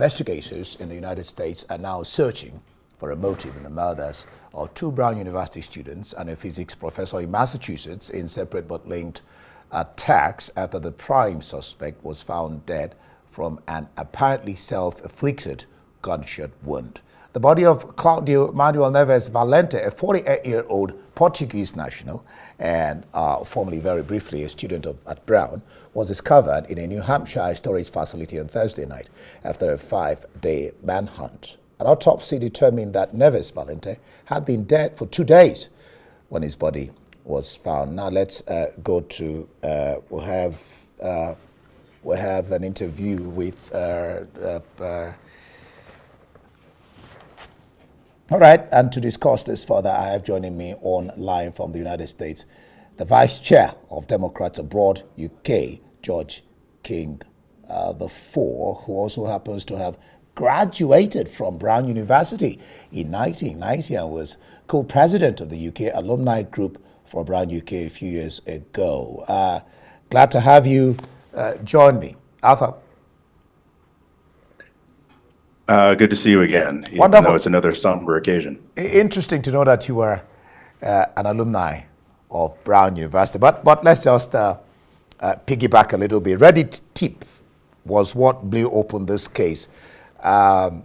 investigators in the United States are now searching for a motive in the murders of two Brown University students and a physics professor in Massachusetts in separate but linked attacks after the prime suspect was found dead from an apparently self-inflicted gunshot wound. The body of Claudio Manuel Neves Valente, a 48-year-old Portuguese national and formerly, very briefly, a student at Brown, was discovered in a New Hampshire storage facility on Thursday night after a 5-day manhunt. An autopsy determined that Neves Valente had been dead for 2 days when his body was found. Now let's go to, we'll have an interview with all right, and to discuss this further, I have joining me online from the United States, the Vice Chair of Democrats Abroad UK, George King IV, who also happens to have graduated from Brown University in 1990 and was co-president of the UK alumni group for Brown UK a few years ago. Glad to have you join me. Arthur. Good to see you again. Wonderful. Even though it's another somber occasion. Interesting to know that you were an alumni of Brown University. But let's just piggyback a little bit. Reddit tip was what blew open this case. That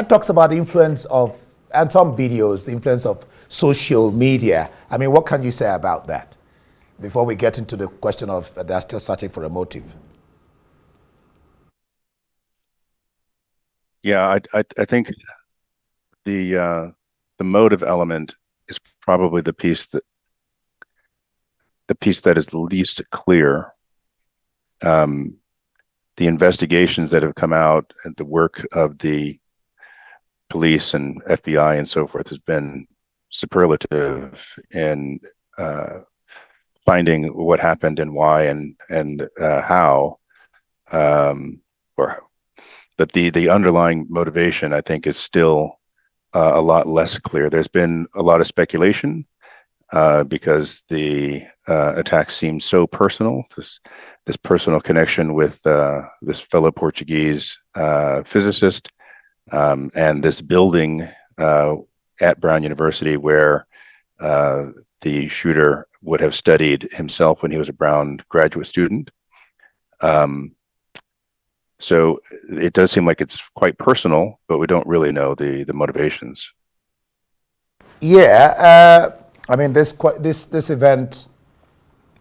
talks about the influence of, and some videos, the influence of social media. I mean, what can you say about that before we get into the question of they're still searching for a motive? Yeah, I think the motive element is probably the piece that is the least clear. The investigations that have come out and the work of the police and FBI and so forth has been superlative in finding what happened and why and how, but the underlying motivation, I think, is still a lot less clear. There's been a lot of speculation because the attack seems so personal. This personal connection with this fellow Portuguese physicist and this building at Brown University where the shooter would have studied himself when he was a Brown graduate student. So it does seem like it's quite personal, but we don't really know the motivations. Yeah, I mean, this event,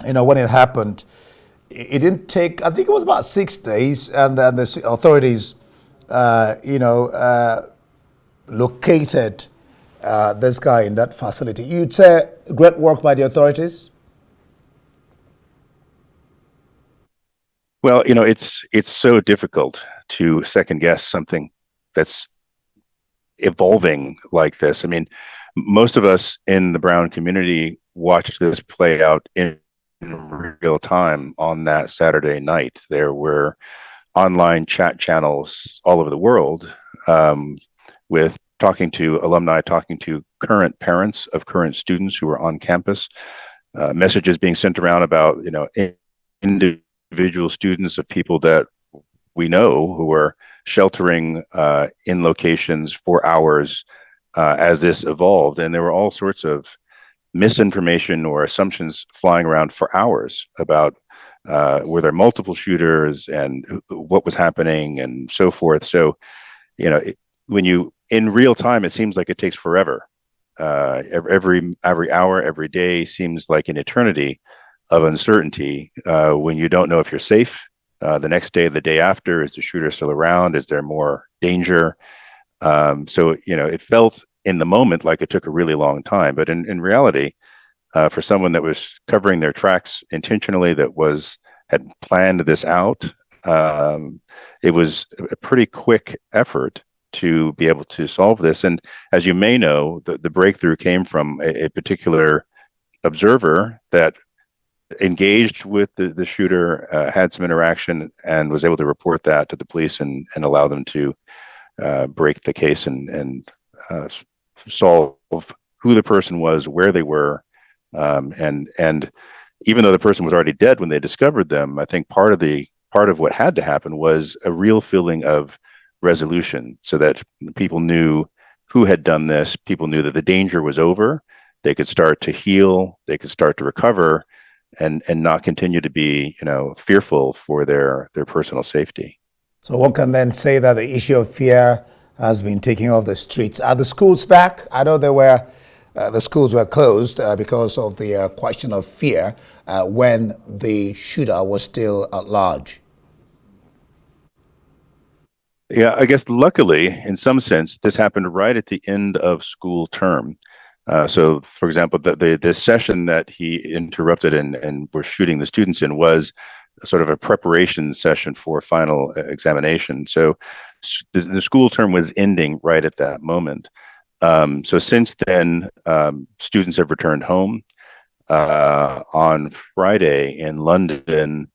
when it happened, it didn't take, I think it was about 6 days, and then the authorities, located this guy in that facility. You'd say great work by the authorities? Well, it's so difficult to second guess something that's evolving like this. I mean, most of us in the Brown community watched this play out in real time on that Saturday night. There were online chat channels all over the world with talking to alumni, talking to current parents of current students who were on campus, messages being sent around about, individual students of people that we know who were sheltering in locations for hours as this evolved. And there were all sorts of misinformation or assumptions flying around for hours about were there multiple shooters and what was happening and so forth. So, when you in real time, it seems like it takes forever. Every hour, every day seems like an eternity of uncertainty when you don't know if you're safe. The next day, the day after, is the shooter still around? Is there more danger? So, it felt in the moment like it took a really long time. But in reality, for someone that was covering their tracks intentionally, had planned this out, it was a pretty quick effort to be able to solve this. And as you may know, the breakthrough came from a particular observer that engaged with the shooter, had some interaction, and was able to report that to the police and allow them to break the case and solve who the person was, where they were, and even though the person was already dead when they discovered them, I think part of the part of what had to happen was a real feeling of resolution, so that people knew who had done this. People knew that the danger was over. They could start to heal. They could start to recover, and not continue to be, fearful for their personal safety. So one can then say that the issue of fear has been taking off the streets. Are the schools back? I know the schools were closed because of the question of fear when the shooter was still at large. Yeah, I guess luckily, in some sense, this happened right at the end of school term. So, for example, the session that he interrupted and was shooting the students in was sort of a preparation session for final examination. So the school term was ending right at that moment. So since then, students have returned home. On Friday in London,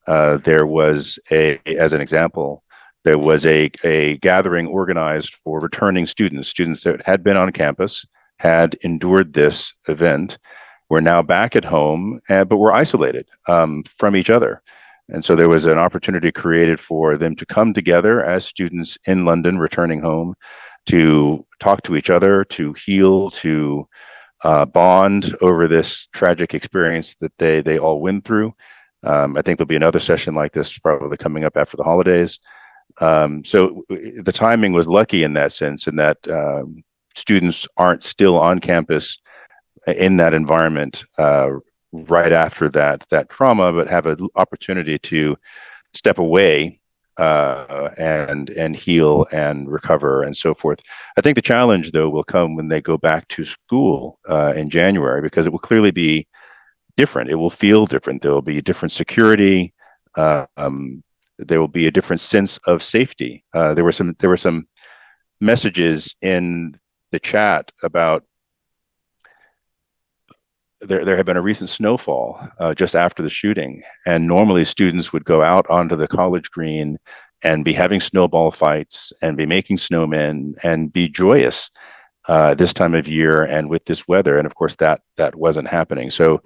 there was as an example, there was a gathering organized for returning students that had been on campus, had endured this event, were now back at home, but were isolated from each other. And so there was an opportunity created for them to come together as students in London returning home, to talk to each other, to heal, to bond over this tragic experience that they all went through. I think there'll be another session like this probably coming up after the holidays. So the timing was lucky in that sense, in that students aren't still on campus in that environment right after that trauma, but have an opportunity to step away and heal and recover and so forth. I think the challenge, though, will come when they go back to school in January, because it will clearly be different. It will feel different. There will be different security. There will be a different sense of safety. There were some messages in the chat about there had been a recent snowfall just after the shooting, and normally students would go out onto the college green and be having snowball fights and be making snowmen and be joyous this time of year and with this weather. And of course, that wasn't happening. So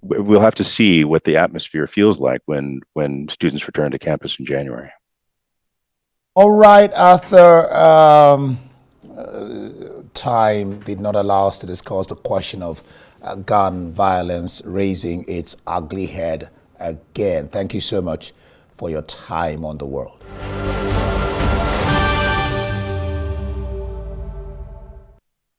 we'll have to see what the atmosphere feels like when students return to campus in January. All right, Arthur. Time did not allow us to discuss the question of gun violence raising its ugly head again. Thank you so much for your time on The World.